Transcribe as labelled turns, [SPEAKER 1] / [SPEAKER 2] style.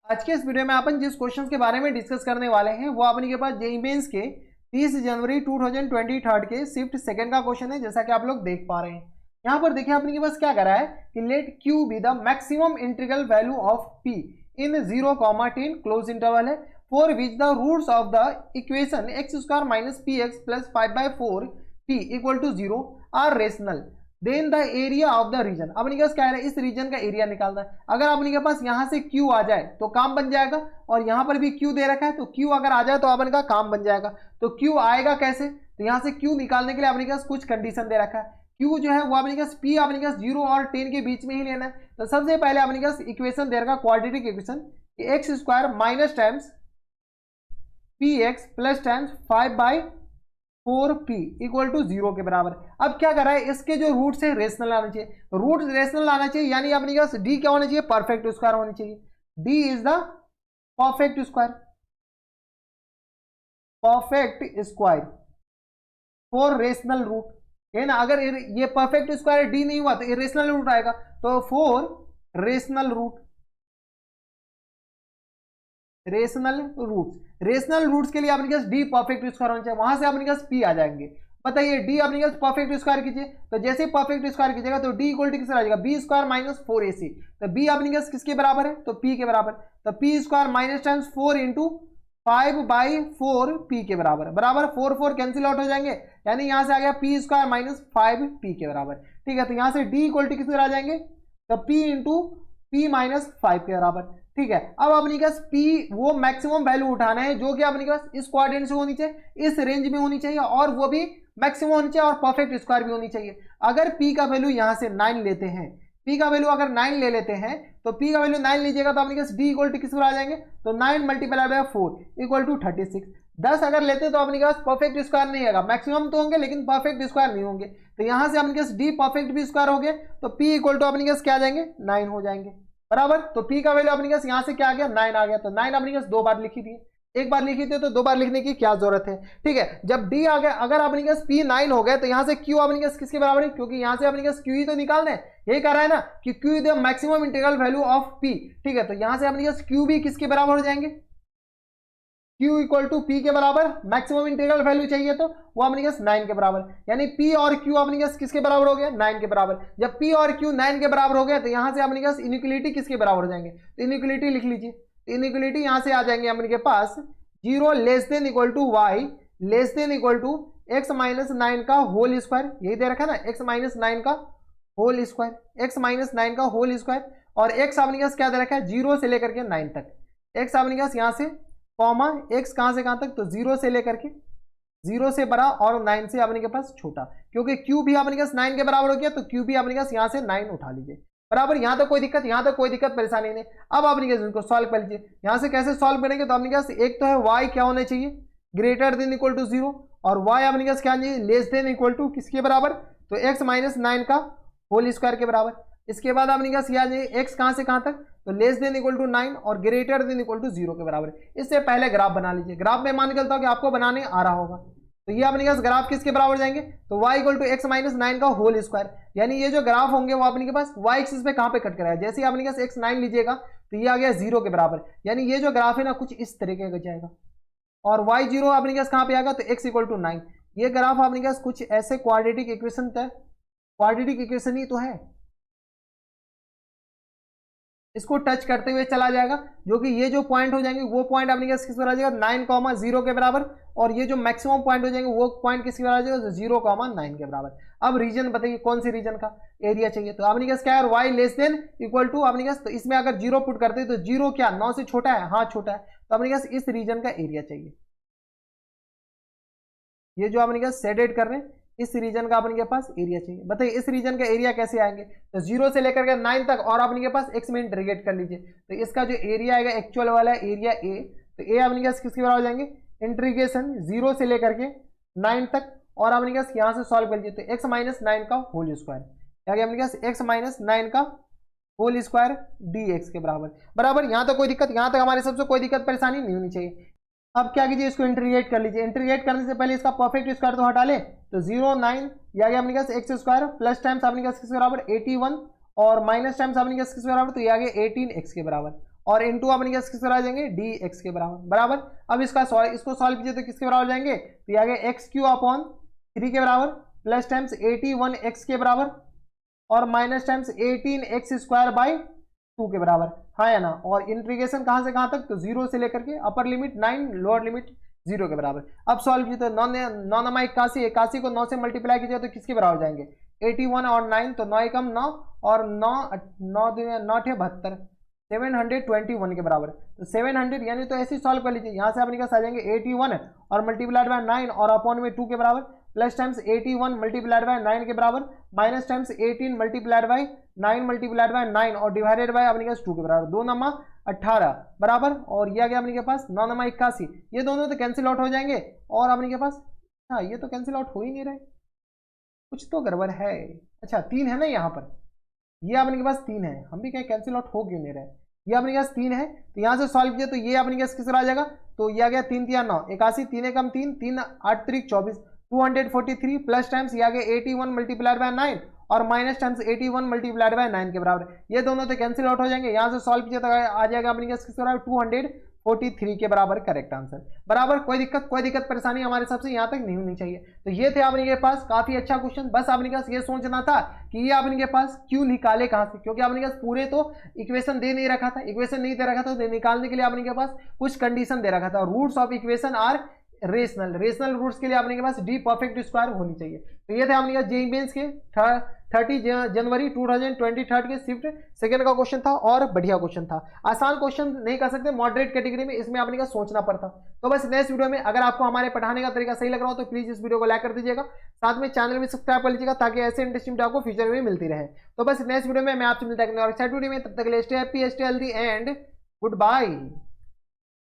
[SPEAKER 1] आज के इस वीडियो में अपन जिस क्वेश्चन के बारे में डिस्कस करने वाले हैं वो अपने के पास जेईई मेंस के 30 जनवरी 2023 के शिफ्ट सेकंड का क्वेश्चन है, जैसा कि आप लोग देख पा रहे हैं। यहाँ पर देखिए अपने के पास क्या करा है कि let q be the maximum integral value of p in 0,10 close interval है for which the roots of the equation x² minus p x plus 5/4 p equal to 0 are rational then the area of the region. अपने के पास क्या है, इस reason का area निकालना है। अगर अपने के पास यहाँ से Q आ जाए तो काम बन जाएगा, और यहाँ पर भी Q दे रखा है तो Q अगर आ जाए तो अपन का काम बन जाएगा। तो Q आएगा कैसे, तो यहाँ से Q निकालने के लिए अपने के पास कुछ कंडीशन दे रखा है। Q जो है वो अपने के पास P अपने के पास 0 और 10 के बीच में ही लेना है। तो सबसे पहले अपने के पास इक्वेशन दे रखा quadratic equation x² minus times p x plus times 5/4p equal to 0 के बराबर। अब क्या कर रहा है, इसके जो रूट्स है रेशनल आना चाहिए, रूट रेशनल आना चाहिए, यानी अपने पास d क्या होना चाहिए, परफेक्ट स्क्वायर होना चाहिए। d is the perfect square for rational root है ना। अगर ये परफेक्ट स्क्वायर d नहीं हुआ तो इरेशनल रूट आएगा। तो फॉर रेशनल रूट्स के लिए अपने पास d परफेक्ट स्क्वायर होना चाहिए, वहां से अपने पास p आ जाएंगे। बताइए d अपने पास परफेक्ट स्क्वायर कीजिए, तो जैसे परफेक्ट स्क्वायर कीजिएगा तो d इक्वल टू किससे आ जाएगा, b² माइनस 4ac। तो b अपने पास किसके बराबर है, तो p के बराबर। तो p² minus times 4 into 5/4p के बराबर, बराबर 4 कैंसिल आउट हो जाएंगे, यानी यहां से आ गया p² माइनस 5p के बराबर। ठीक है, तो यहां से d इक्वल टू किससे आ जाएंगे, तो p इंटू p माइनस 5 के बराबर। ठीक है, अब अपने पास P वो मैक्सिमम वैल्यू उठाना है जो कि अपने पास इस क्वाड्रेंट से होनी चाहिए, इस रेंज में होनी चाहिए, और वो भी मैक्सिमम होनी चाहिए और परफेक्ट स्क्वायर भी होनी चाहिए। अगर P का वैल्यू यहाँ से 9 लेते हैं, P का वैल्यू अगर 9 ले लेते हैं, तो P का वैल्यू 9 लीजिएगा तो अपने पास D इक्वल टू किस पर आ जाएंगे, तो 9 मल्टीप्लाई बाय 4 इक्वल टू 36। 10 अगर लेते हैं तो अपने पास परफेक्ट स्क्वायर नहीं आएगा, मैक्सिमम तो होंगे लेकिन परफेक्ट स्क्वायर नहीं होंगे। तो यहाँ से अपने पास D परफेक्ट भी स्क्वायर हो गए, तो P इक्वल टू अपने पास क्या आ जाएंगे, 9 हो जाएंगे, बराबर। तो P का वैल्यू अपने पास यहाँ से क्या आ गया, 9 आ गया। तो 9 अपने पास 2 बार लिखी थी, एक बार लिखी थी तो 2 बार लिखने की क्या जरूरत है। ठीक है, जब D आ गया, अगर अपने पास P 9 हो गए तो यहाँ से Q अपने पास किसके बराबर है, क्योंकि यहाँ से अपने पास Q ही तो निकालना है, यही कर रहा है ना कि Q is the maximum integral value of P। ठीक है, तो यहाँ से अपने पास Q भी किसके बराबर हो जाएंगे, Q इक्वल टू P के बराबर। मैक्सिमम इंटीग्रल वैल्यू चाहिए तो वो अपने पास 9 के बराबर, यानी P और Q अपने पास किसके बराबर हो गया, 9 के बराबर। जब P और Q 9 के बराबर हो गया तो यहाँ से अपने पास इनइक्वालिटी किसके बराबर हो जाएंगे, तो इनइक्वालिटी लिख लीजिए। इनइक्वालिटी यहाँ से आ जाएंगे अपने के पास 0 less than equal to y less than equal to x minus 9 का होल स्क्वायर, यही दे रखा है ना, x माइनस 9 का होल स्क्वायर, x माइनस 9 का होल स्क्वायर। और x अपने पास क्या दे रखा है, 0 से लेकर के 9 तक। x अपने पास यहाँ से कॉमा x कहाँ से कहाँ तक, तो 0 से लेकर के 0 से बड़ा और 9 से अपने के पास छोटा, क्योंकि Q भी अपने के पास 9 के बराबर हो गया तो Q भी अपने के पास यहाँ से 9 उठा लीजिए, बराबर। यहाँ तक कोई दिक्कत, यहाँ तक कोई दिक्कत परेशानी नहीं। अब अपने के इनको सॉल्व कर लीजिए। यहाँ से कैसे सॉल्व करेंगे, तो अपने पास एक तो है y क्या होना चाहिए, ग्रेटर देन इक्वल टू 0, और y अपने पास क्या चाहिए, लेस देन इक्वल टू किसके बराबर, तो x माइनस 9 का होल स्क्वायर के बराबर। इसके बाद अपने पास यहाँ चाहिए x कहाँ से कहाँ तक, तो लेस देन इक्वल टू 9 और ग्रेटर देन इक्वल टू 0 के बराबर। इससे पहले ग्राफ बना लीजिए। ग्राफ में मान के चलता हूँ कि आपको बनाने आ रहा होगा। तो ये अपने पास ग्राफ किसके बराबर जाएंगे, तो y equal to x minus 9 का होल स्क्वायर, यानी ये जो ग्राफ होंगे वो अपने के पास y एक्सिस पे कहाँ पे कट कराया, जैसे ही अपने पास x 9 लीजिएगा तो ये आ गया 0 के बराबर, यानी ये जो ग्राफ है ना कुछ इस तरीके का जाएगा, और y 0 अपने पास कहाँ पे आएगा, तो x इक्वल टू 9। ये ग्राफ अपने पास कुछ ऐसे क्वाड्रेटिक इक्वेशन तय, क्वाड्रेटिक इक्वेशन ही तो है, इसको टच करते हुए चला जाएगा, जो कि ये जो पॉइंट हो जाएंगे वो पॉइंट अपने पास किस पर आ जाएगा, 9,0 के बराबर, और ये जो मैक्सिमम पॉइंट हो जाएंगे वो पॉइंट किसके बराबर आ जाएगा, 0,9 के बराबर। अब रीजन बताइए कौन सी रीजन का एरिया चाहिए, तो अपने पास क्या है, y less than equal to अपने पास, तो इसमें अगर 0 पुट करते हैं तो 0 क्या 9 से छोटा है, हाँ छोटा है, तो अपने पास इस रीजन का एरिया चाहिए। ये जो अपने पास शेडेड कर रहे हैं इस रीजन का अपने के पास एरिया चाहिए। बताइए इस रीजन का एरिया कैसे आएंगे, तो 0 से लेकर के 9 तक, और अपने के पास x में इंटीग्रेट कर लीजिए, तो इसका जो एरिया आएगा एक्चुअल वाला एरिया a, तो a अपने के पास किसके बराबर हो जाएंगे, इंटीग्रेशन 0 से लेकर के 9 तक, और अपने के पास यहाँ से सॉल्व कर लीजिए, तो x माइनस 9 का होल स्क्वायर, क्या गया अपने के पास x माइनस 9 का होल स्क्वायर dx के बराबर, बराबर। यहाँ तक कोई दिक्कत, यहाँ तक हमारे सबसे कोई दिक्कत परेशानी नहीं होनी चाहिए। अब क्या कीजिए, इसको इंटीग्रेट कर लीजिए। इंटीग्रेट करने से पहले इसका परफेक्ट स्क्वायर तो हटा ले, तो 0 9 ये आ गया अपने पास x स्क्वायर प्लस टाइम्स अपने पास किसके बराबर 81, और माइनस टाइम्स अपने पास किसके बराबर, तो ये आ गया 18x के बराबर, और इनटू अपने किसके बराबर आ जाएंगे डी एक्स के बराबर बराबर। अब इसको सॉल्व कीजिए तो किसके बराबर हो जाएंगे, तो ये आ गया एक्स क्यू अपॉन 3 के बराबर प्लस टाइम्स 81 एक्स के बराबर और minus times 18 x square by 2 के बराबर, हाँ या ना। और इंटीग्रेशन कहाँ से कहाँ तक, तो 0 से लेकर के अपर लिमिट 9 लोअर लिमिट 0 के बराबर। अब सॉल्व कीजिए तो 9 नमा 81, 81 को 9 से मल्टीप्लाई कीजिए तो किसके बराबर हो जाएंगे 81 और 9, तो 9 एकम 9 और 9 9 72 721 के बराबर। तो 700 यानी तो ऐसे ही सॉल्व कर लीजिए, यहाँ से आपके पास आ जाएंगे 81 और मल्टीप्लाइड बाय 9 और अपॉन में 2 के बराबर प्लस टाइम्स 81 मल्टीप्लाइड बाय 9 के बराबर minus times 18 multiplied by 9 multiplied by 9 और डिवाइडेड बाय अपने पास 2 के बराबर, 2 नमा 18 बराबर। और ये आ गया अपने के पास 9 नमा 81, ये दोनों तो कैंसिल आउट हो जाएंगे और अपने के पास, हाँ ये तो कैंसिल आउट हो ही नहीं रहे, कुछ तो गड़बड़ है। अच्छा 3 है ना यहाँ पर, ये अपने के पास 3 है, हम भी कहें कैंसिल आउट हो क्यों नहीं रहे, ये अपने पास 3 है। तो यहाँ से सॉल्व किया तो ये अपने पास किस तरह आ जाएगा, तो ये आ गया 3 3 9 81, 3 एकम 3 3 8 3 24 243 प्लस टाइम्स ये आ गया 81 मल्टीप्लाइड बाय 9 और माइनस टाइम्स 81 मल्टीप्लाइड बाय 9 के बराबर, ये दोनों तो कैंसिल आउट हो जाएंगे। यहाँ से सॉल्व किया तो आ जाएगा अपने पास किस तरह 243 के बराबर करेक्ट आंसर बराबर। कोई दिक्कत परेशानी हमारे हिसाब से यहाँ तक नहीं होनी चाहिए। तो ये थे आपने के पास काफी अच्छा क्वेश्चन, बस आपने के पास ये सोचना था कि ये आपने के पास क्यों निकाले कहाँ से, क्योंकि आपने के पास पूरे तो इक्वेशन दे नहीं रखा था, इक्वेशन नहीं दे रखा था, तो निकालने के लिए आपने के पास कुछ कंडीशन दे रखा था, roots of equation are rational roots के लिए आपने के पास डी परफेक्ट स्क्वायर होनी चाहिए। तो ये थे आपने के जेईई मेंस के 30 जनवरी 2023 के शिफ्ट सेकंड का क्वेश्चन था और बढ़िया क्वेश्चन था। आसान क्वेश्चन नहीं कर सकते मॉडरेट कैटेगरी में, इसमें आपने का सोचना पड़ता। तो बस नेक्स्ट वीडियो में अगर आपको हमारे पढ़ाने का तरीका सही लग रहा हो तो प्लीज इस वीडियो को लाइक कर दीजिएगा, साथ में चैनल भी सब्सक्राइब कर लीजिएगा ताकि ऐसे इंटरेस्टिंग वीडियो आपको फ्यूचर में मिलती रहे। तो बस नेक्स्ट वीडियो में मैं आपसे मिलता है, तब तक के लिए stay happy, stay healthy and good bye.